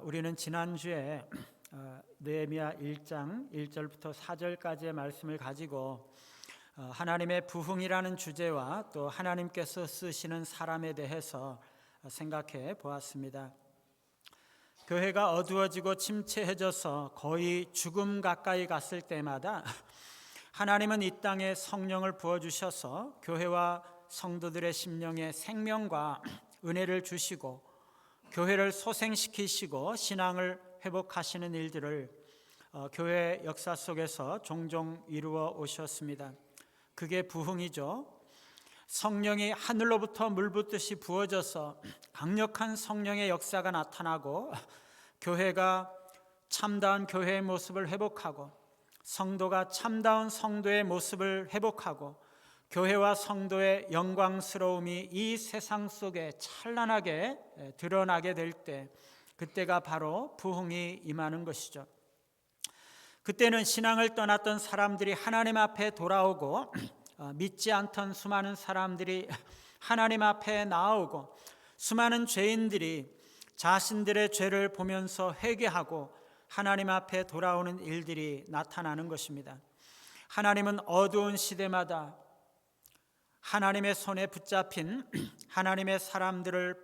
우리는 지난주에 느헤미야 1장 1절부터 4절까지의 말씀을 가지고 하나님의 부흥이라는 주제와 또 하나님께서 쓰시는 사람에 대해서 생각해 보았습니다. 교회가 어두워지고 침체해져서 거의 죽음 가까이 갔을 때마다 하나님은 이 땅에 성령을 부어주셔서 교회와 성도들의 심령에 생명과 은혜를 주시고 교회를 소생시키시고 신앙을 회복하시는 일들을 교회 역사 속에서 종종 이루어 오셨습니다. 그게 부흥이죠. 성령이 하늘로부터 물 붓듯이 부어져서 강력한 성령의 역사가 나타나고 교회가 참다운 교회의 모습을 회복하고 성도가 참다운 성도의 모습을 회복하고 교회와 성도의 영광스러움이 이 세상 속에 찬란하게 드러나게 될 때, 그때가 바로 부흥이 임하는 것이죠. 그때는 신앙을 떠났던 사람들이 하나님 앞에 돌아오고 믿지 않던 수많은 사람들이 하나님 앞에 나아오고 수많은 죄인들이 자신들의 죄를 보면서 회개하고 하나님 앞에 돌아오는 일들이 나타나는 것입니다. 하나님은 어두운 시대마다 하나님의 손에 붙잡힌 하나님의 사람들을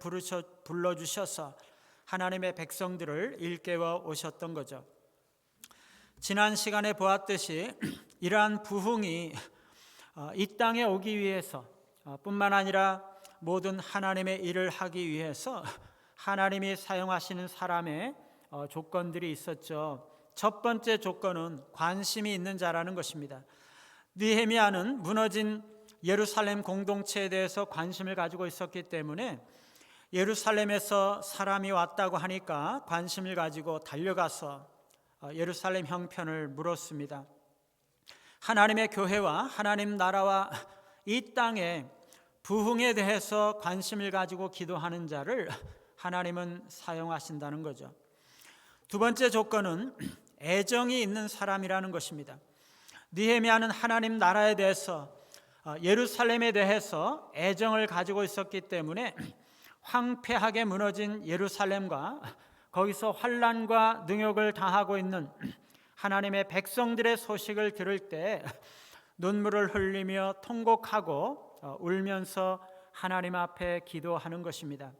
불러주셔서 하나님의 백성들을 일깨워 오셨던 거죠. 지난 시간에 보았듯이 이러한 부흥이 이 땅에 오기 위해서 뿐만 아니라 모든 하나님의 일을 하기 위해서 하나님이 사용하시는 사람의 조건들이 있었죠. 첫 번째 조건은 관심이 있는 자라는 것입니다. 느헤미야는 무너진 예루살렘 공동체에 대해서 관심을 가지고 있었기 때문에 예루살렘에서 사람이 왔다고 하니까 관심을 가지고 달려가서 예루살렘 형편을 물었습니다. 하나님의 교회와 하나님 나라와 이 땅의 부흥에 대해서 관심을 가지고 기도하는 자를 하나님은 사용하신다는 거죠. 두 번째 조건은 애정이 있는 사람이라는 것입니다. 느헤미야는 하나님 나라에 대해서 예루살렘에 대해서 애정을 가지고 있었기 때문에 황폐하게 무너진 예루살렘과 거기서 환난과 능욕을 당하고 있는 하나님의 백성들의 소식을 들을 때 눈물을 흘리며 통곡하고 울면서 하나님 앞에 기도하는 것입니다.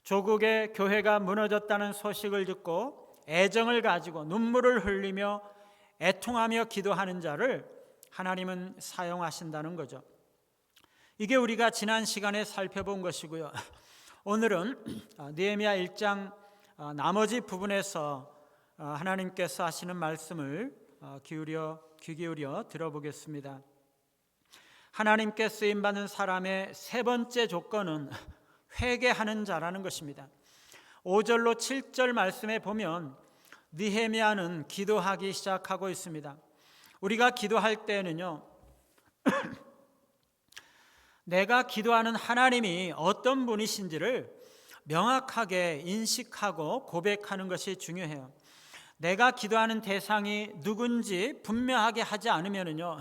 조국의 교회가 무너졌다는 소식을 듣고 애정을 가지고 눈물을 흘리며 애통하며 기도하는 자를 하나님은 사용하신다는 거죠. 이게 우리가 지난 시간에 살펴본 것이고요. 오늘은 느헤미야 1장 나머지 부분에서 하나님께서 하시는 말씀을 귀 기울여 들어보겠습니다. 하나님께 쓰임받는 사람의 세 번째 조건은 회개하는 자라는 것입니다. 5절로 7절 말씀에 보면 느헤미야는 기도하기 시작하고 있습니다. 우리가 기도할 때는요, 내가 기도하는 하나님이 어떤 분이신지를 명확하게 인식하고 고백하는 것이 중요해요. 내가 기도하는 대상이 누군지 분명하게 하지 않으면요,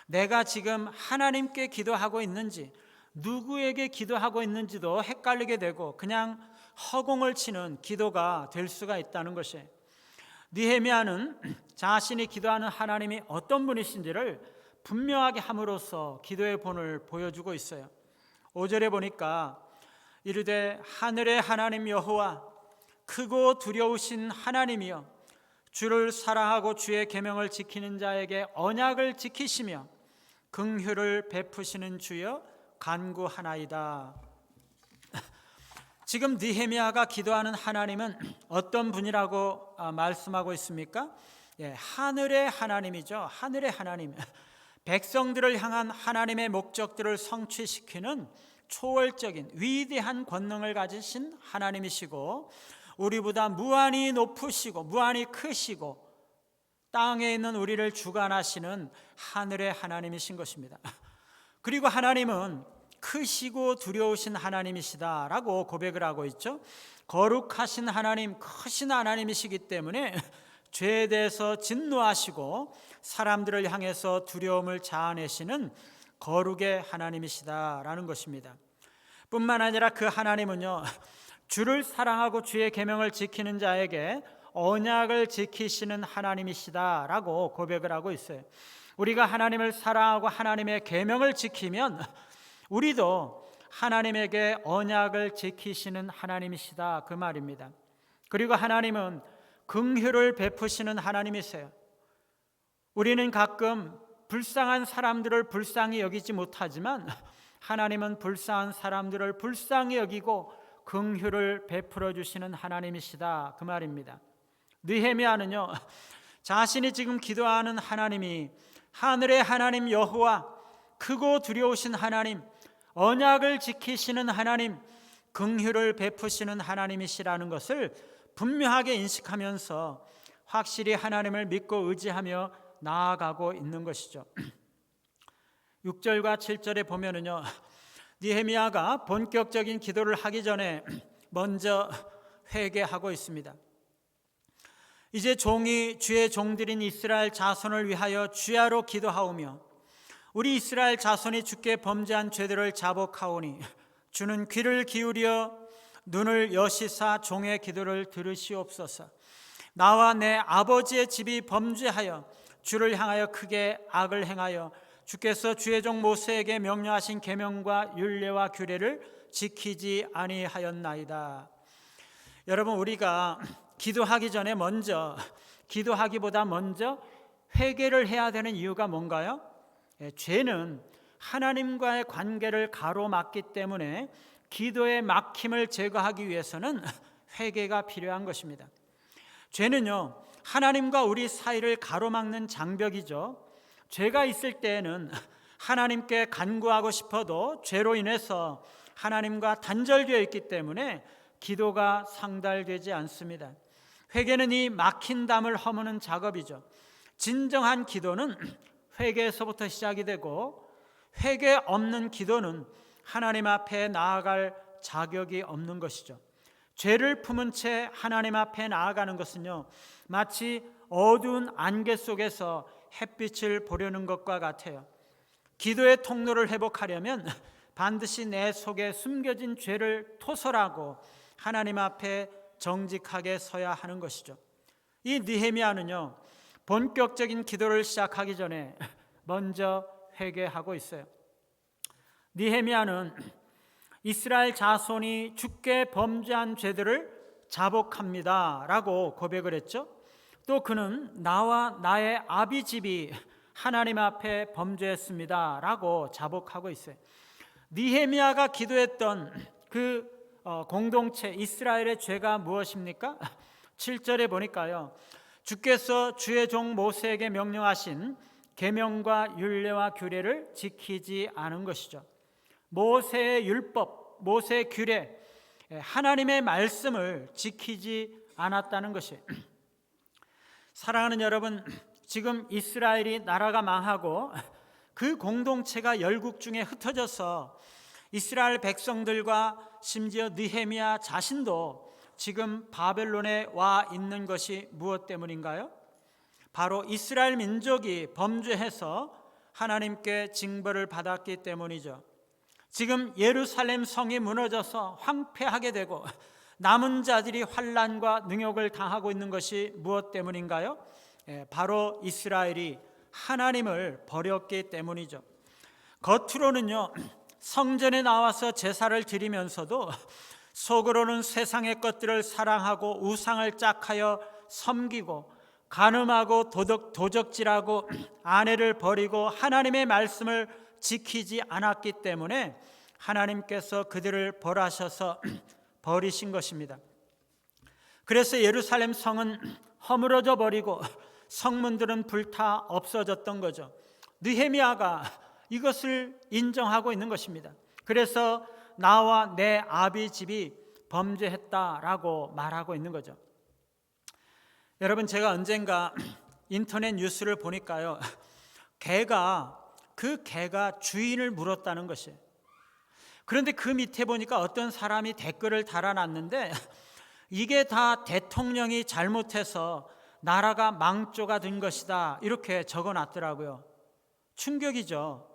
내가 지금 하나님께 기도하고 있는지 누구에게 기도하고 있는지도 헷갈리게 되고 그냥 허공을 치는 기도가 될 수가 있다는 것이에요. 느헤미야는 자신이 기도하는 하나님이 어떤 분이신지를 분명하게 함으로써 기도의 본을 보여주고 있어요. 5절에 보니까 이르되 하늘의 하나님 여호와 크고 두려우신 하나님이여 주를 사랑하고 주의 계명을 지키는 자에게 언약을 지키시며 긍휼을 베푸시는 주여 간구하나이다. 지금 느헤미야가 기도하는 하나님은 어떤 분이라고 말씀하고 있습니까? 하늘의 하나님이죠. 하늘의 하나님. 백성들을 향한 하나님의 목적들을 성취시키는 초월적인 위대한 권능을 가지신 하나님이시고 우리보다 무한히 높으시고 무한히 크시고 땅에 있는 우리를 주관하시는 하늘의 하나님이신 것입니다. 그리고 하나님은 크시고 두려우신 하나님이시다라고 고백을 하고 있죠. 거룩하신 하나님, 크신 하나님이시기 때문에 죄에 대해서 진노하시고 사람들을 향해서 두려움을 자아내시는 거룩의 하나님이시다라는 것입니다. 뿐만 아니라 그 하나님은요, 주를 사랑하고 주의 계명을 지키는 자에게 언약을 지키시는 하나님이시다라고 고백을 하고 있어요. 우리가 하나님을 사랑하고 하나님의 계명을 지키면 우리도 하나님에게 언약을 지키시는 하나님이시다, 그 말입니다. 그리고 하나님은 긍휼을 베푸시는 하나님이세요. 우리는 가끔 불쌍한 사람들을 불쌍히 여기지 못하지만 하나님은 불쌍한 사람들을 불쌍히 여기고 긍휼을 베풀어 주시는 하나님이시다, 그 말입니다. 느헤미야는요, 자신이 지금 기도하는 하나님이 하늘의 하나님 여호와, 크고 두려우신 하나님, 언약을 지키시는 하나님, 긍휼을 베푸시는 하나님이시라는 것을 분명하게 인식하면서 확실히 하나님을 믿고 의지하며 나아가고 있는 것이죠. 6절과 7절에 보면은요, 느헤미야가 본격적인 기도를 하기 전에 먼저 회개하고 있습니다. 이제 종이 주의 종들인 이스라엘 자손을 위하여 주야로 기도하오며 우리 이스라엘 자손이 주께 범죄한 죄들을 자복하오니 주는 귀를 기울여 눈을 여시사 종의 기도를 들으시옵소서. 나와 내 아버지의 집이 범죄하여 주를 향하여 크게 악을 행하여 주께서 주의 종 모세에게 명령하신 계명과 율례와 규례를 지키지 아니하였나이다. 여러분, 우리가 기도하기 전에 기도하기보다 먼저 회개를 해야 되는 이유가 뭔가요? 죄는 하나님과의 관계를 가로막기 때문에 기도의 막힘을 제거하기 위해서는 회개가 필요한 것입니다. 죄는요, 하나님과 우리 사이를 가로막는 장벽이죠. 죄가 있을 때에는 하나님께 간구하고 싶어도 죄로 인해서 하나님과 단절되어 있기 때문에 기도가 상달되지 않습니다. 회개는 이 막힌 담을 허무는 작업이죠. 진정한 기도는 회개에서부터 시작이 되고 회개 없는 기도는 하나님 앞에 나아갈 자격이 없는 것이죠. 죄를 품은 채 하나님 앞에 나아가는 것은요, 마치 어두운 안개 속에서 햇빛을 보려는 것과 같아요. 기도의 통로를 회복하려면 반드시 내 속에 숨겨진 죄를 토설하고 하나님 앞에 정직하게 서야 하는 것이죠. 이 느헤미야는요, 본격적인 기도를 시작하기 전에 먼저 회개하고 있어요. 느헤미야는 이스라엘 자손이 주께 범죄한 죄들을 자복합니다 라고 고백을 했죠. 또 그는 나와 나의 아비 집이 하나님 앞에 범죄했습니다 라고 자복하고 있어요. 느헤미야가 기도했던 그 공동체 이스라엘의 죄가 무엇입니까? 7절에 보니까요, 주께서 주의 종 모세에게 명령하신 계명과 율례와 규례를 지키지 않은 것이죠. 모세의 율법, 모세의 규례, 하나님의 말씀을 지키지 않았다는 것이에요. 사랑하는 여러분, 지금 이스라엘이 나라가 망하고 그 공동체가 열국 중에 흩어져서 이스라엘 백성들과 심지어 느헤미야 자신도 지금 바벨론에 와 있는 것이 무엇 때문인가요? 바로 이스라엘 민족이 범죄해서 하나님께 징벌을 받았기 때문이죠. 지금 예루살렘 성이 무너져서 황폐하게 되고 남은 자들이 환난과 능욕을 당하고 있는 것이 무엇 때문인가요? 바로 이스라엘이 하나님을 버렸기 때문이죠. 겉으로는요, 성전에 나와서 제사를 드리면서도 속으로는 세상의 것들을 사랑하고 우상을 짝하여 섬기고 간음하고 도적질하고 아내를 버리고 하나님의 말씀을 지키지 않았기 때문에 하나님께서 그들을 벌하셔서 버리신 것입니다. 그래서 예루살렘 성은 허물어져 버리고 성문들은 불타 없어졌던 거죠. 느헤미야가 이것을 인정하고 있는 것입니다. 그래서 나와 내 아비 집이 범죄했다라고 말하고 있는 거죠. 여러분, 제가 언젠가 인터넷 뉴스를 보니까요, 그 개가 주인을 물었다는 것이에요. 그런데 그 밑에 보니까 어떤 사람이 댓글을 달아놨는데 이게 다 대통령이 잘못해서 나라가 망조가 된 것이다 이렇게 적어놨더라고요. 충격이죠.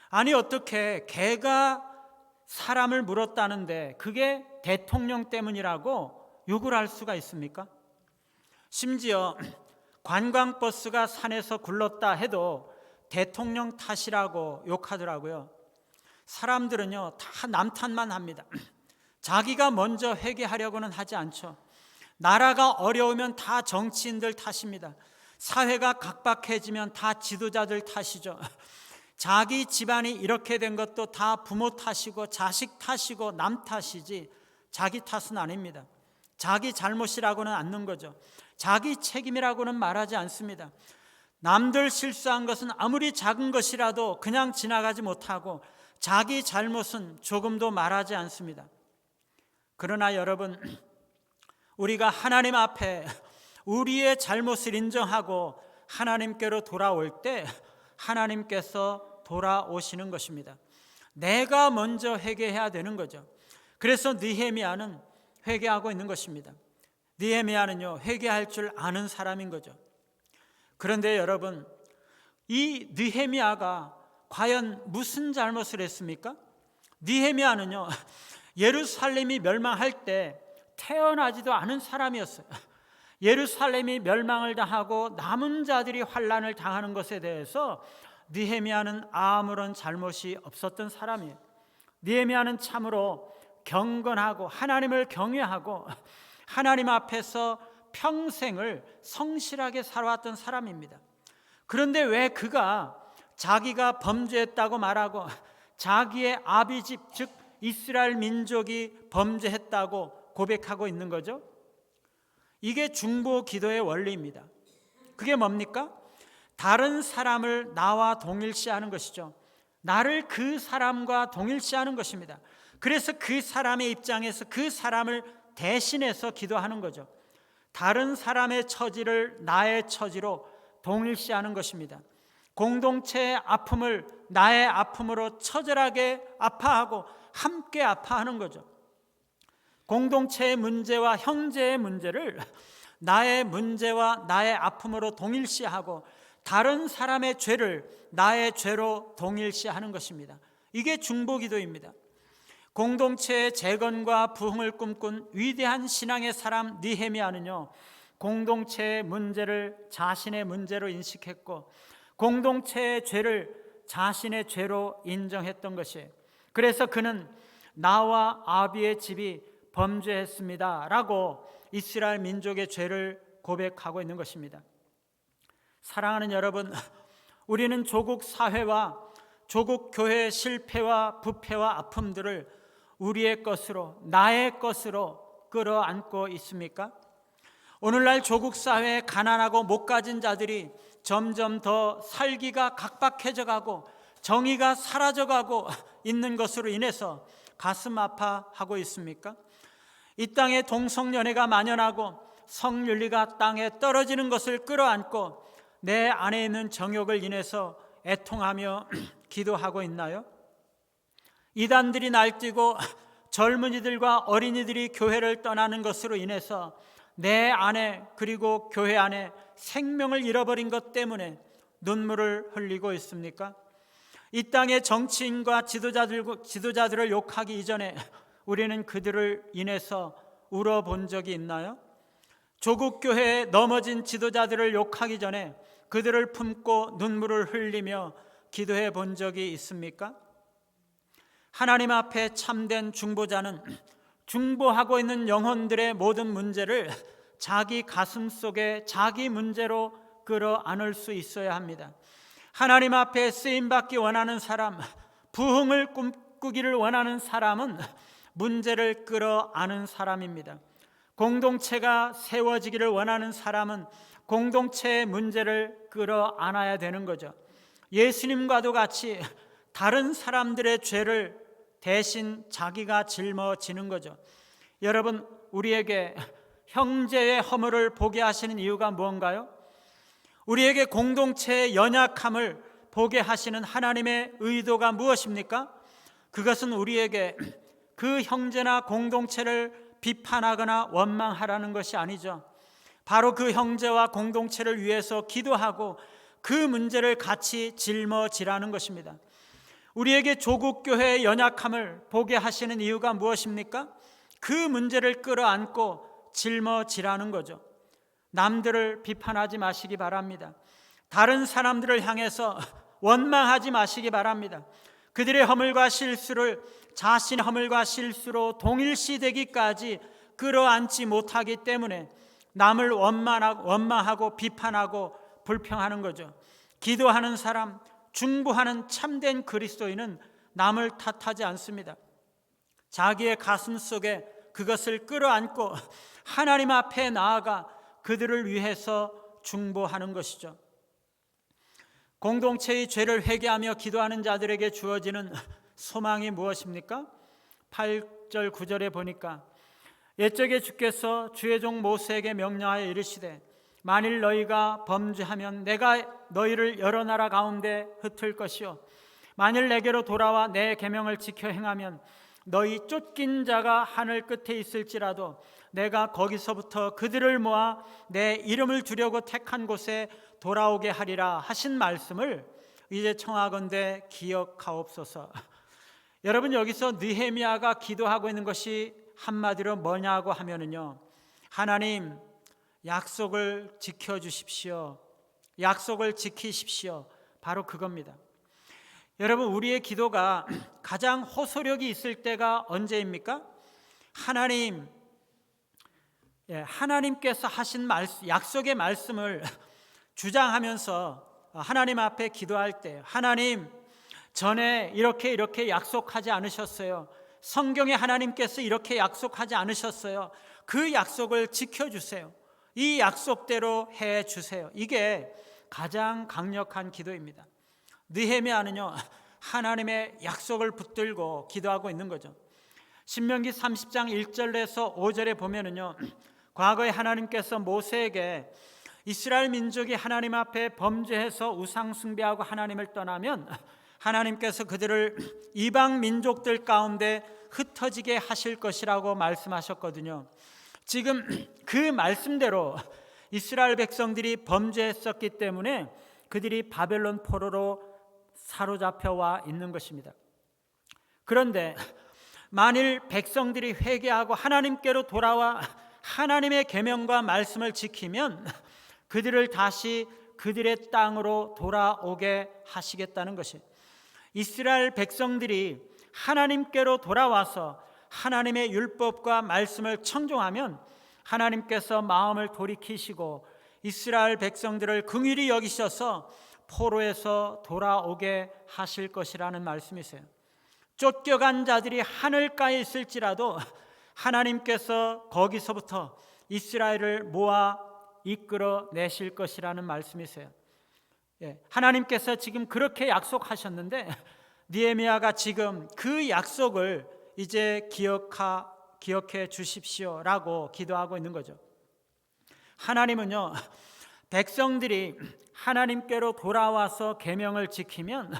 아니, 어떻게 개가 사람을 물었다는데 그게 대통령 때문이라고 욕을 할 수가 있습니까? 심지어 관광버스가 산에서 굴렀다 해도 대통령 탓이라고 욕하더라고요. 사람들은요, 다 남 탓만 합니다. 자기가 먼저 회개하려고는 하지 않죠. 나라가 어려우면 다 정치인들 탓입니다. 사회가 각박해지면 다 지도자들 탓이죠. 자기 집안이 이렇게 된 것도 다 부모 탓이고 자식 탓이고 남 탓이지 자기 탓은 아닙니다. 자기 잘못이라고는 않는 거죠. 자기 책임이라고는 말하지 않습니다. 남들 실수한 것은 아무리 작은 것이라도 그냥 지나가지 못하고 자기 잘못은 조금도 말하지 않습니다. 그러나 여러분, 우리가 하나님 앞에 우리의 잘못을 인정하고 하나님께로 돌아올 때 하나님께서 돌아오시는 것입니다. 내가 먼저 회개해야 되는 거죠. 그래서 느헤미야는 회개하고 있는 것입니다. 느헤미야는요, 회개할 줄 아는 사람인 거죠. 그런데 여러분, 이 느헤미야가 과연 무슨 잘못을 했습니까? 느헤미야는요, 예루살렘이 멸망할 때 태어나지도 않은 사람이었어요. 예루살렘이 멸망을 당하고 남은 자들이 환난을 당하는 것에 대해서 느헤미야는 아무런 잘못이 없었던 사람이에요. 느헤미야는 참으로 경건하고 하나님을 경외하고 하나님 앞에서 평생을 성실하게 살아왔던 사람입니다. 그런데 왜 그가 자기가 범죄했다고 말하고 자기의 아비집 즉 이스라엘 민족이 범죄했다고 고백하고 있는 거죠? 이게 중보 기도의 원리입니다. 그게 뭡니까? 다른 사람을 나와 동일시하는 것이죠. 나를 그 사람과 동일시하는 것입니다. 그래서 그 사람의 입장에서 그 사람을 대신해서 기도하는 거죠. 다른 사람의 처지를 나의 처지로 동일시하는 것입니다. 공동체의 아픔을 나의 아픔으로 처절하게 아파하고 함께 아파하는 거죠. 공동체의 문제와 형제의 문제를 나의 문제와 나의 아픔으로 동일시하고 다른 사람의 죄를 나의 죄로 동일시하는 것입니다. 이게 중보기도입니다. 공동체의 재건과 부흥을 꿈꾼 위대한 신앙의 사람 느헤미야는요, 공동체의 문제를 자신의 문제로 인식했고 공동체의 죄를 자신의 죄로 인정했던 것이에요. 그래서 그는 나와 아비의 집이 범죄했습니다 라고 이스라엘 민족의 죄를 고백하고 있는 것입니다. 사랑하는 여러분, 우리는 조국 사회와 조국 교회의 실패와 부패와 아픔들을 우리의 것으로, 나의 것으로 끌어안고 있습니까? 오늘날 조국 사회에 가난하고 못 가진 자들이 점점 더 살기가 각박해져 가고 정의가 사라져 가고 있는 것으로 인해서 가슴 아파하고 있습니까? 이 땅에 동성연애가 만연하고 성윤리가 땅에 떨어지는 것을 끌어안고 내 안에 있는 정욕을 인해서 애통하며 기도하고 있나요? 이단들이 날뛰고 젊은이들과 어린이들이 교회를 떠나는 것으로 인해서 내 안에 그리고 교회 안에 생명을 잃어버린 것 때문에 눈물을 흘리고 있습니까? 이 땅의 정치인과 지도자들을 욕하기 이전에 우리는 그들을 인해서 울어본 적이 있나요? 조국 교회에 넘어진 지도자들을 욕하기 전에 그들을 품고 눈물을 흘리며 기도해 본 적이 있습니까? 하나님 앞에 참된 중보자는 중보하고 있는 영혼들의 모든 문제를 자기 가슴 속에 자기 문제로 끌어안을 수 있어야 합니다. 하나님 앞에 쓰임받기 원하는 사람, 부흥을 꿈꾸기를 원하는 사람은 문제를 끌어안은 사람입니다. 공동체가 세워지기를 원하는 사람은 공동체의 문제를 끌어안아야 되는 거죠. 예수님과도 같이 다른 사람들의 죄를 대신 자기가 짊어지는 거죠. 여러분, 우리에게 형제의 허물을 보게 하시는 이유가 무언가요? 우리에게 공동체의 연약함을 보게 하시는 하나님의 의도가 무엇입니까? 그것은 우리에게 그 형제나 공동체를 비판하거나 원망하라는 것이 아니죠. 바로 그 형제와 공동체를 위해서 기도하고 그 문제를 같이 짊어지라는 것입니다. 우리에게 조국 교회의 연약함을 보게 하시는 이유가 무엇입니까? 그 문제를 끌어안고 짊어지라는 거죠. 남들을 비판하지 마시기 바랍니다. 다른 사람들을 향해서 원망하지 마시기 바랍니다. 그들의 허물과 실수를 자신의 허물과 실수로 동일시되기까지 끌어안지 못하기 때문에 남을 원망하고 비판하고 불평하는 거죠. 기도하는 사람, 중보하는 참된 그리스도인은 남을 탓하지 않습니다. 자기의 가슴 속에 그것을 끌어안고 하나님 앞에 나아가 그들을 위해서 중보하는 것이죠. 공동체의 죄를 회개하며 기도하는 자들에게 주어지는 소망이 무엇입니까? 8절 9절에 보니까 옛적에 주께서 주의 종 모세에게 명령하여 이르시되 만일 너희가 범죄하면 내가 너희를 여러 나라 가운데 흩을 것이요 만일 내게로 돌아와 내 계명을 지켜 행하면 너희 쫓긴 자가 하늘 끝에 있을지라도 내가 거기서부터 그들을 모아 내 이름을 두려고 택한 곳에 돌아오게 하리라 하신 말씀을 이제 청하건대 기억하옵소서. 여러분, 여기서 느헤미야가 기도하고 있는 것이 한마디로 뭐냐고 하면은요, 하나님 약속을 지켜주십시오. 약속을 지키십시오. 바로 그겁니다. 여러분, 우리의 기도가 가장 호소력이 있을 때가 언제입니까? 하나님께서 하신 약속의 말씀을 주장하면서 하나님 앞에 기도할 때, 하나님 전에 이렇게 약속하지 않으셨어요. 성경에 하나님께서 이렇게 약속하지 않으셨어요. 그 약속을 지켜주세요. 이 약속대로 해주세요. 이게 가장 강력한 기도입니다. 느헤미야는요, 하나님의 약속을 붙들고 기도하고 있는 거죠. 신명기 30장 1절에서 5절에 보면은요, 과거에 하나님께서 모세에게 이스라엘 민족이 하나님 앞에 범죄해서 우상 숭배하고 하나님을 떠나면 하나님께서 그들을 이방 민족들 가운데 흩어지게 하실 것이라고 말씀하셨거든요. 지금 그 말씀대로 이스라엘 백성들이 범죄했었기 때문에 그들이 바벨론 포로로 사로잡혀와 있는 것입니다. 그런데 만일 백성들이 회개하고 하나님께로 돌아와 하나님의 계명과 말씀을 지키면 그들을 다시 그들의 땅으로 돌아오게 하시겠다는 것이, 이스라엘 백성들이 하나님께로 돌아와서 하나님의 율법과 말씀을 청종하면 하나님께서 마음을 돌이키시고 이스라엘 백성들을 긍휼히 여기셔서 포로에서 돌아오게 하실 것이라는 말씀이세요. 쫓겨간 자들이 하늘가에 있을지라도 하나님께서 거기서부터 이스라엘을 모아 이끌어 내실 것이라는 말씀이세요. 하나님께서 지금 그렇게 약속하셨는데 느헤미야가 지금 그 약속을 이제 기억해 주십시오라고 기도하고 있는 거죠. 하나님은요, 백성들이 하나님께로 돌아와서 계명을 지키면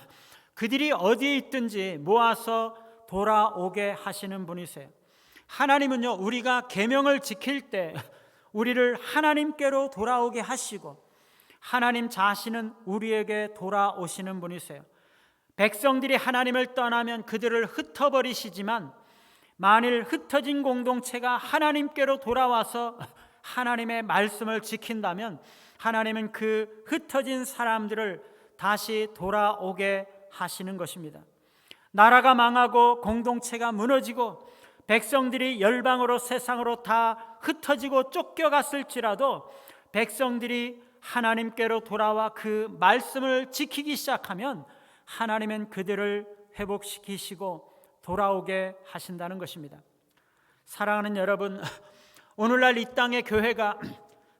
그들이 어디에 있든지 모아서 돌아오게 하시는 분이세요. 하나님은요, 우리가 계명을 지킬 때 우리를 하나님께로 돌아오게 하시고 하나님 자신은 우리에게 돌아오시는 분이세요. 백성들이 하나님을 떠나면 그들을 흩어버리시지만 만일 흩어진 공동체가 하나님께로 돌아와서 하나님의 말씀을 지킨다면 하나님은 그 흩어진 사람들을 다시 돌아오게 하시는 것입니다. 나라가 망하고 공동체가 무너지고 백성들이 열방으로 세상으로 다 흩어지고 쫓겨갔을지라도 백성들이 하나님께로 돌아와 그 말씀을 지키기 시작하면 하나님은 그들을 회복시키시고 돌아오게 하신다는 것입니다. 사랑하는 여러분, 오늘날 이 땅의 교회가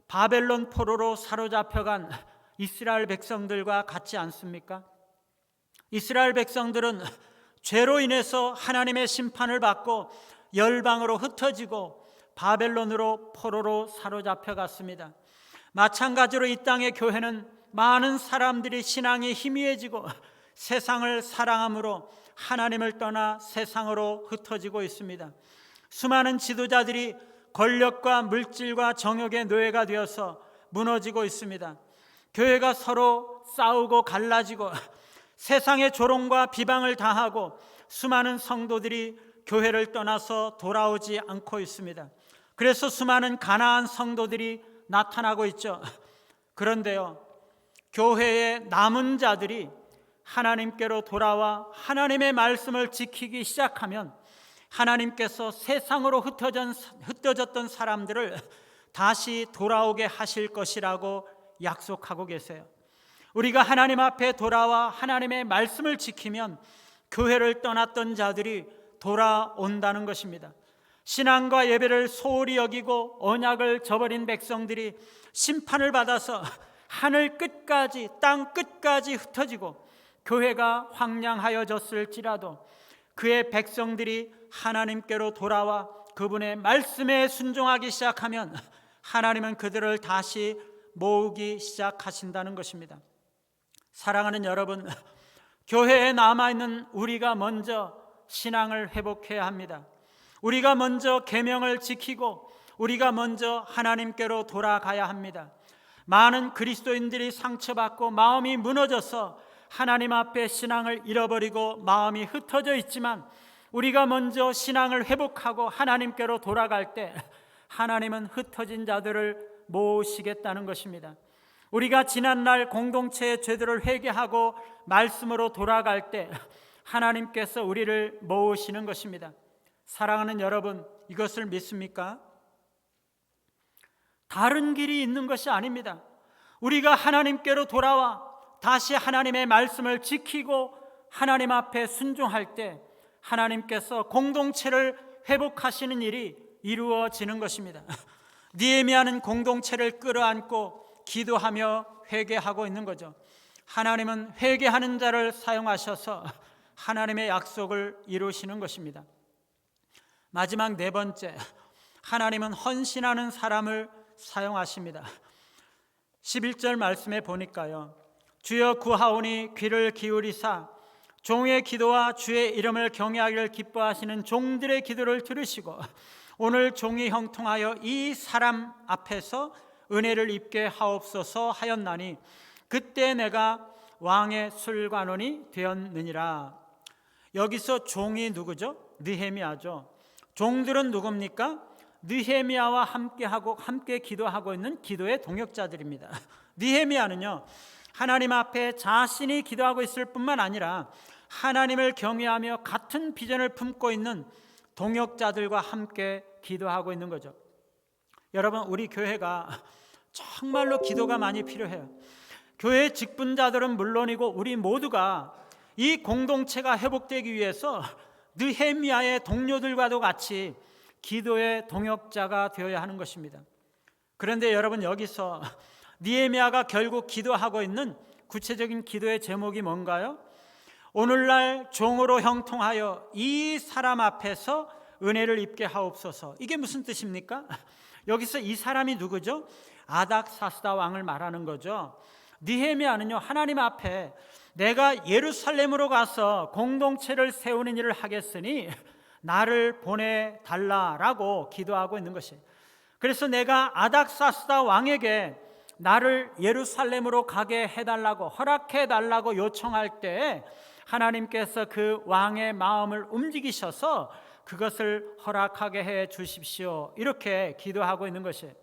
바벨론 포로로 사로잡혀간 이스라엘 백성들과 같지 않습니까? 이스라엘 백성들은 죄로 인해서 하나님의 심판을 받고 열방으로 흩어지고 바벨론으로 포로로 사로잡혀갔습니다. 마찬가지로 이 땅의 교회는 많은 사람들이 신앙이 희미해지고 세상을 사랑함으로 하나님을 떠나 세상으로 흩어지고 있습니다. 수많은 지도자들이 권력과 물질과 정욕의 노예가 되어서 무너지고 있습니다. 교회가 서로 싸우고 갈라지고 세상의 조롱과 비방을 당하고 수많은 성도들이 교회를 떠나서 돌아오지 않고 있습니다. 그래서 수많은 가난한 성도들이 나타나고 있죠. 그런데요, 교회의 남은 자들이 하나님께로 돌아와 하나님의 말씀을 지키기 시작하면 하나님께서 세상으로 흩어졌던 사람들을 다시 돌아오게 하실 것이라고 약속하고 계세요. 우리가 하나님 앞에 돌아와 하나님의 말씀을 지키면 교회를 떠났던 자들이 돌아온다는 것입니다. 신앙과 예배를 소홀히 여기고 언약을 저버린 백성들이 심판을 받아서 하늘 끝까지, 땅 끝까지 흩어지고 교회가 황량하여졌을지라도 그의 백성들이 하나님께로 돌아와 그분의 말씀에 순종하기 시작하면 하나님은 그들을 다시 모으기 시작하신다는 것입니다. 사랑하는 여러분, 교회에 남아있는 우리가 먼저 신앙을 회복해야 합니다. 우리가 먼저 계명을 지키고 우리가 먼저 하나님께로 돌아가야 합니다. 많은 그리스도인들이 상처받고 마음이 무너져서 하나님 앞에 신앙을 잃어버리고 마음이 흩어져 있지만 우리가 먼저 신앙을 회복하고 하나님께로 돌아갈 때 하나님은 흩어진 자들을 모으시겠다는 것입니다. 우리가 지난날 공동체의 죄들을 회개하고 말씀으로 돌아갈 때 하나님께서 우리를 모으시는 것입니다. 사랑하는 여러분, 이것을 믿습니까? 다른 길이 있는 것이 아닙니다. 우리가 하나님께로 돌아와 다시 하나님의 말씀을 지키고 하나님 앞에 순종할 때 하나님께서 공동체를 회복하시는 일이 이루어지는 것입니다. 느헤미야는 공동체를 끌어안고 기도하며 회개하고 있는 거죠. 하나님은 회개하는 자를 사용하셔서 하나님의 약속을 이루시는 것입니다. 마지막 네 번째, 하나님은 헌신하는 사람을 사용하십니다. 11절 말씀에 보니까요, 주여 구하오니 귀를 기울이사 종의 기도와 주의 이름을 경외하기를 기뻐하시는 종들의 기도를 들으시고 오늘 종이 형통하여 이 사람 앞에서 은혜를 입게 하옵소서 하였나니 그때 내가 왕의 술관원이 되었느니라. 여기서 종이 누구죠? 느헤미야죠. 종들은 누굽니까? 느헤미야와 함께 기도하고 있는 기도의 동역자들입니다. 느헤미야는요, 하나님 앞에 자신이 기도하고 있을 뿐만 아니라 하나님을 경외하며 같은 비전을 품고 있는 동역자들과 함께 기도하고 있는 거죠. 여러분, 우리 교회가 정말로 기도가 많이 필요해요. 교회 직분자들은 물론이고 우리 모두가 이 공동체가 회복되기 위해서 느헤미야의 동료들과도 같이 기도의 동역자가 되어야 하는 것입니다. 그런데 여러분, 여기서 느헤미야가 결국 기도하고 있는 구체적인 기도의 제목이 뭔가요? 오늘날 종으로 형통하여 이 사람 앞에서 은혜를 입게 하옵소서. 이게 무슨 뜻입니까? 여기서 이 사람이 누구죠? 아닥사스다 왕을 말하는 거죠. 느헤미야는요, 하나님 앞에 내가 예루살렘으로 가서 공동체를 세우는 일을 하겠으니 나를 보내달라라고 기도하고 있는 것이에요. 그래서 내가 아닥사스다 왕에게 나를 예루살렘으로 가게 해달라고, 허락해달라고 요청할 때 하나님께서 그 왕의 마음을 움직이셔서 그것을 허락하게 해 주십시오, 이렇게 기도하고 있는 것이에요.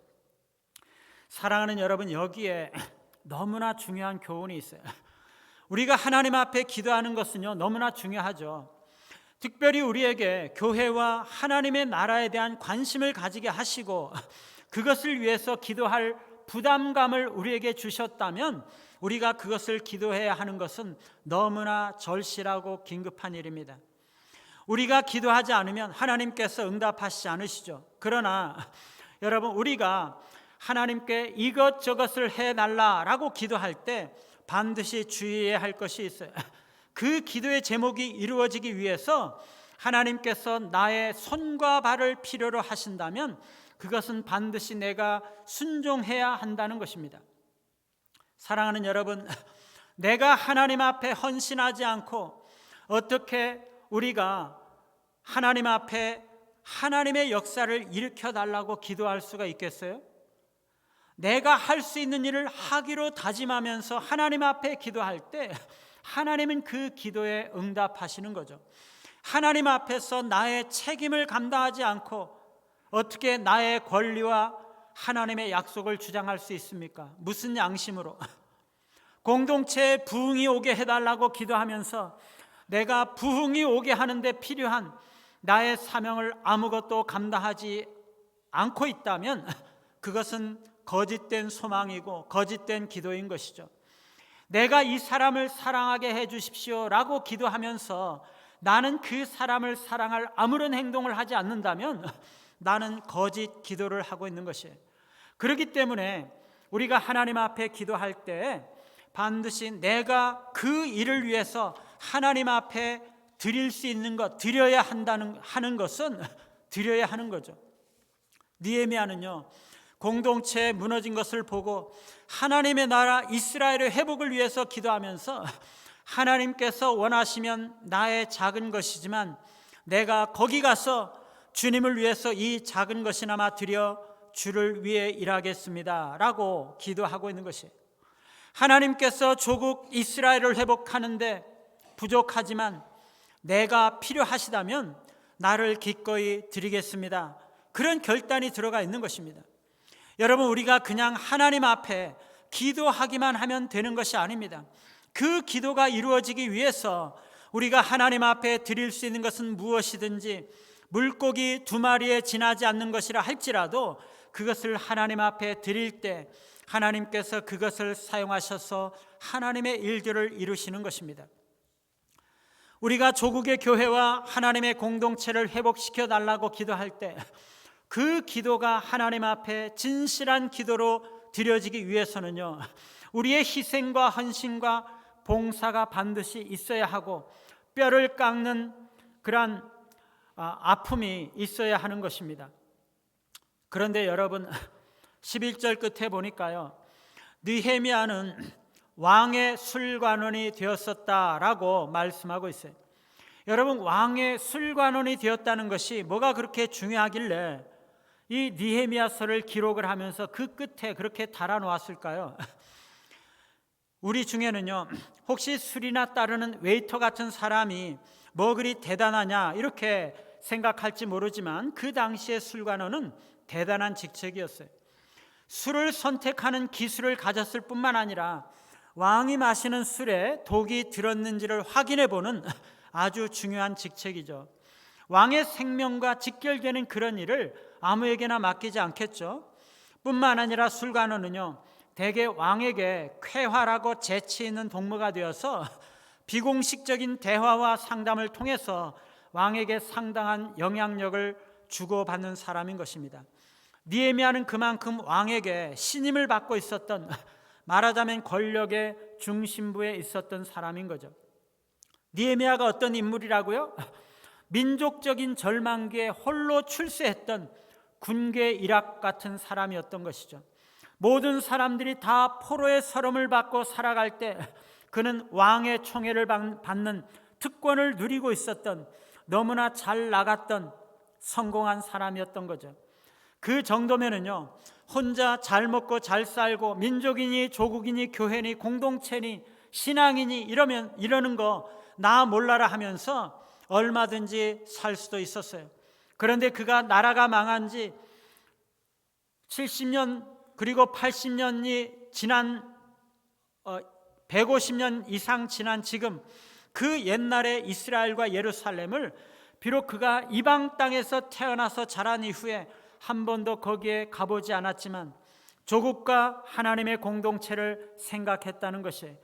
사랑하는 여러분, 여기에 너무나 중요한 교훈이 있어요. 우리가 하나님 앞에 기도하는 것은요, 너무나 중요하죠. 특별히 우리에게 교회와 하나님의 나라에 대한 관심을 가지게 하시고 그것을 위해서 기도할 부담감을 우리에게 주셨다면 우리가 그것을 기도해야 하는 것은 너무나 절실하고 긴급한 일입니다. 우리가 기도하지 않으면 하나님께서 응답하시지 않으시죠. 그러나 여러분, 우리가 하나님께 이것저것을 해달라라고 기도할 때 반드시 주의해야 할 것이 있어요. 그 기도의 제목이 이루어지기 위해서 하나님께서 나의 손과 발을 필요로 하신다면 그것은 반드시 내가 순종해야 한다는 것입니다. 사랑하는 여러분, 내가 하나님 앞에 헌신하지 않고 어떻게 우리가 하나님 앞에 하나님의 역사를 일으켜 달라고 기도할 수가 있겠어요? 내가 할 수 있는 일을 하기로 다짐하면서 하나님 앞에 기도할 때 하나님은 그 기도에 응답하시는 거죠. 하나님 앞에서 나의 책임을 감당하지 않고 어떻게 나의 권리와 하나님의 약속을 주장할 수 있습니까? 무슨 양심으로? 공동체에 부흥이 오게 해달라고 기도하면서 내가 부흥이 오게 하는데 필요한 나의 사명을 아무것도 감당하지 않고 있다면 그것은 거짓된 소망이고 거짓된 기도인 것이죠. 내가 이 사람을 사랑하게 해 주십시오 라고 기도하면서 나는 그 사람을 사랑할 아무런 행동을 하지 않는다면 나는 거짓 기도를 하고 있는 것이에요. 그렇기 때문에 우리가 하나님 앞에 기도할 때 반드시 내가 그 일을 위해서 하나님 앞에 드릴 수 있는 것, 드려야 하는 것은 드려야 하는 거죠. 느헤미야는요, 공동체에 무너진 것을 보고 하나님의 나라 이스라엘의 회복을 위해서 기도하면서 하나님께서 원하시면 나의 작은 것이지만 내가 거기 가서 주님을 위해서 이 작은 것이나마 드려 주를 위해 일하겠습니다 라고 기도하고 있는 것이에요. 하나님께서 조국 이스라엘을 회복하는데 부족하지만 내가 필요하시다면 나를 기꺼이 드리겠습니다, 그런 결단이 들어가 있는 것입니다. 여러분, 우리가 그냥 하나님 앞에 기도하기만 하면 되는 것이 아닙니다. 그 기도가 이루어지기 위해서 우리가 하나님 앞에 드릴 수 있는 것은 무엇이든지 물고기 2마리에 지나지 않는 것이라 할지라도 그것을 하나님 앞에 드릴 때 하나님께서 그것을 사용하셔서 하나님의 일들을 이루시는 것입니다. 우리가 조국의 교회와 하나님의 공동체를 회복시켜 달라고 기도할 때 그 기도가 하나님 앞에 진실한 기도로 드려지기 위해서는요, 우리의 희생과 헌신과 봉사가 반드시 있어야 하고 뼈를 깎는 그러한 아픔이 있어야 하는 것입니다. 그런데 여러분, 11절 끝에 보니까요, 느헤미야는 왕의 술관원이 되었었다라고 말씀하고 있어요. 여러분, 왕의 술관원이 되었다는 것이 뭐가 그렇게 중요하길래 이 느헤미야서를 기록을 하면서 그 끝에 그렇게 달아놓았을까요? 우리 중에는요, 혹시 술이나 따르는 웨이터 같은 사람이 뭐 그리 대단하냐 이렇게 생각할지 모르지만 그 당시의 술관원은 대단한 직책이었어요. 술을 선택하는 기술을 가졌을 뿐만 아니라 왕이 마시는 술에 독이 들었는지를 확인해 보는 아주 중요한 직책이죠. 왕의 생명과 직결되는 그런 일을 아무에게나 맡기지 않겠죠. 뿐만 아니라 술관원은요, 대개 왕에게 쾌활하고 재치 있는 동무가 되어서 비공식적인 대화와 상담을 통해서 왕에게 상당한 영향력을 주고받는 사람인 것입니다. 느헤미야는 그만큼 왕에게 신임을 받고 있었던, 말하자면 권력의 중심부에 있었던 사람인 거죠. 느헤미야가 어떤 인물이라고요? 민족적인 절망기에 홀로 출세했던 군계 일학 같은 사람이었던 것이죠. 모든 사람들이 다 포로의 서름을 받고 살아갈 때 그는 왕의 총애를 받는 특권을 누리고 있었던, 너무나 잘 나갔던 성공한 사람이었던 거죠. 그 정도면은요, 혼자 잘 먹고 잘 살고 민족이니 조국이니 교회니 공동체니 신앙이니 이러는 거 나 몰라라 하면서 얼마든지 살 수도 있었어요. 그런데 그가 나라가 망한 지 70년 그리고 80년이 지난 150년 이상 지난 지금, 그 옛날의 이스라엘과 예루살렘을 비록 그가 이방 땅에서 태어나서 자란 이후에 한 번도 거기에 가보지 않았지만 조국과 하나님의 공동체를 생각했다는 것이에요.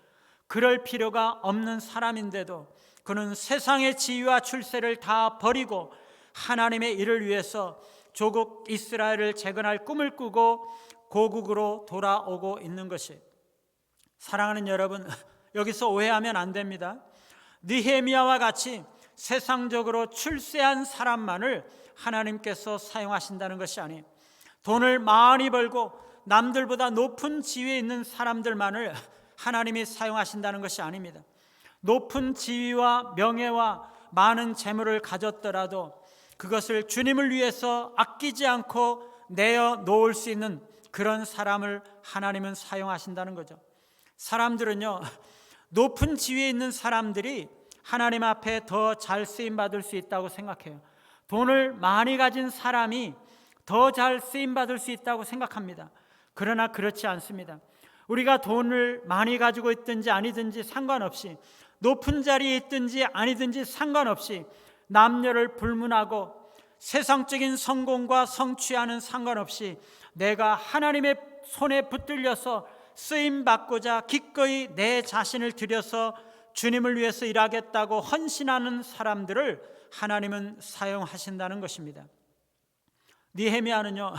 그럴 필요가 없는 사람인데도 그는 세상의 지위와 출세를 다 버리고 하나님의 일을 위해서 조국 이스라엘을 재건할 꿈을 꾸고 고국으로 돌아오고 있는 것이에요. 사랑하는 여러분, 여기서 오해하면 안 됩니다. 느헤미야와 같이 세상적으로 출세한 사람만을 하나님께서 사용하신다는 것이 아니에요. 돈을 많이 벌고 남들보다 높은 지위에 있는 사람들만을 하나님이 사용하신다는 것이 아닙니다. 높은 지위와 명예와 많은 재물을 가졌더라도 그것을 주님을 위해서 아끼지 않고 내어 놓을 수 있는 그런 사람을 하나님은 사용하신다는 거죠. 사람들은요, 높은 지위에 있는 사람들이 하나님 앞에 더 잘 쓰임 받을 수 있다고 생각해요. 돈을 많이 가진 사람이 더 잘 쓰임 받을 수 있다고 생각합니다. 그러나 그렇지 않습니다. 우리가 돈을 많이 가지고 있든지 아니든지 상관없이, 높은 자리에 있든지 아니든지 상관없이, 남녀를 불문하고 세상적인 성공과 성취와는 상관없이 내가 하나님의 손에 붙들려서 쓰임 받고자 기꺼이 내 자신을 들여서 주님을 위해서 일하겠다고 헌신하는 사람들을 하나님은 사용하신다는 것입니다. 느헤미야는요,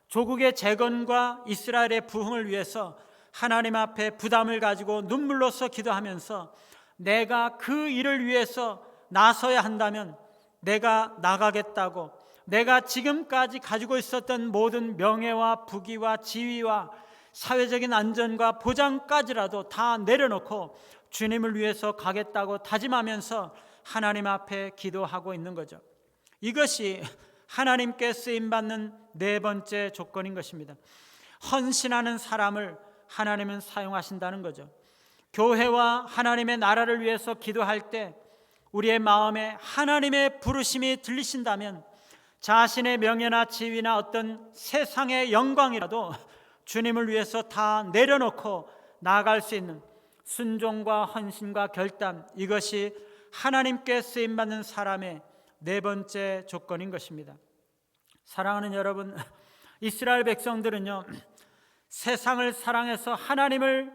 조국의 재건과 이스라엘의 부흥을 위해서 하나님 앞에 부담을 가지고 눈물로써 기도하면서 내가 그 일을 위해서 나서야 한다면 내가 나가겠다고, 내가 지금까지 가지고 있었던 모든 명예와 부귀와 지위와 사회적인 안전과 보장까지라도 다 내려놓고 주님을 위해서 가겠다고 다짐하면서 하나님 앞에 기도하고 있는 거죠. 이것이 하나님께 쓰임받는 네 번째 조건인 것입니다. 헌신하는 사람을 하나님은 사용하신다는 거죠. 교회와 하나님의 나라를 위해서 기도할 때 우리의 마음에 하나님의 부르심이 들리신다면 자신의 명예나 지위나 어떤 세상의 영광이라도 주님을 위해서 다 내려놓고 나아갈 수 있는 순종과 헌신과 결단, 이것이 하나님께 쓰임받는 사람의 네 번째 조건인 것입니다. 사랑하는 여러분, 이스라엘 백성들은요, 세상을 사랑해서 하나님을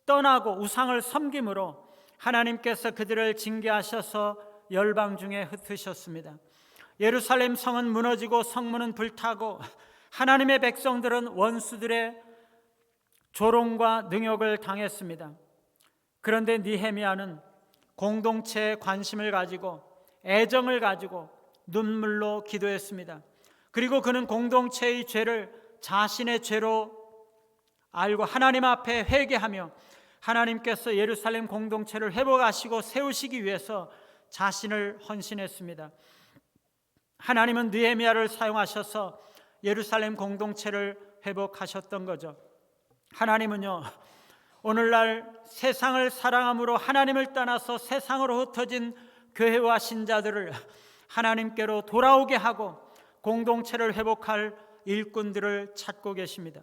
떠나고 우상을 섬김으로 하나님께서 그들을 징계하셔서 열방 중에 흩으셨습니다. 예루살렘 성은 무너지고 성문은 불타고 하나님의 백성들은 원수들의 조롱과 능욕을 당했습니다. 그런데 느헤미야는 공동체에 관심을 가지고 애정을 가지고 눈물로 기도했습니다. 그리고 그는 공동체의 죄를 자신의 죄로 알고 하나님 앞에 회개하며 하나님께서 예루살렘 공동체를 회복하시고 세우시기 위해서 자신을 헌신했습니다. 하나님은 느헤미야를 사용하셔서 예루살렘 공동체를 회복하셨던 거죠. 하나님은요, 오늘날 세상을 사랑함으로 하나님을 떠나서 세상으로 흩어진 교회와 신자들을 하나님께로 돌아오게 하고 공동체를 회복할 일꾼들을 찾고 계십니다.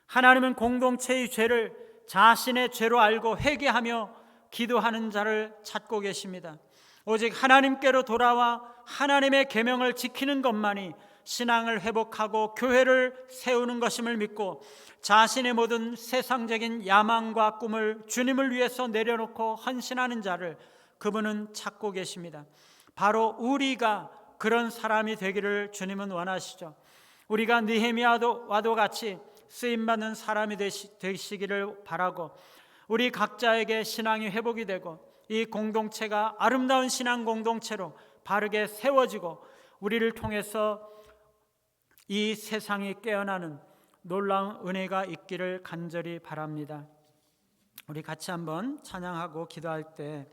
하나님은 공동체의 죄를 자신의 죄로 알고 회개하며 기도하는 자를 찾고 계십니다. 오직 하나님께로 돌아와 하나님의 계명을 지키는 것만이 신앙을 회복하고 교회를 세우는 것임을 믿고 자신의 모든 세상적인 야망과 꿈을 주님을 위해서 내려놓고 헌신하는 자를 그분은 찾고 계십니다. 바로 우리가 그런 사람이 되기를 주님은 원하시죠. 우리가 느헤미야와도 같이 쓰임받는 사람이 되시기를 바라고 우리 각자에게 신앙이 회복이 되고 이 공동체가 아름다운 신앙 공동체로 바르게 세워지고 우리를 통해서 이 세상이 깨어나는 놀라운 은혜가 있기를 간절히 바랍니다. 우리 같이 한번 찬양하고 기도할 때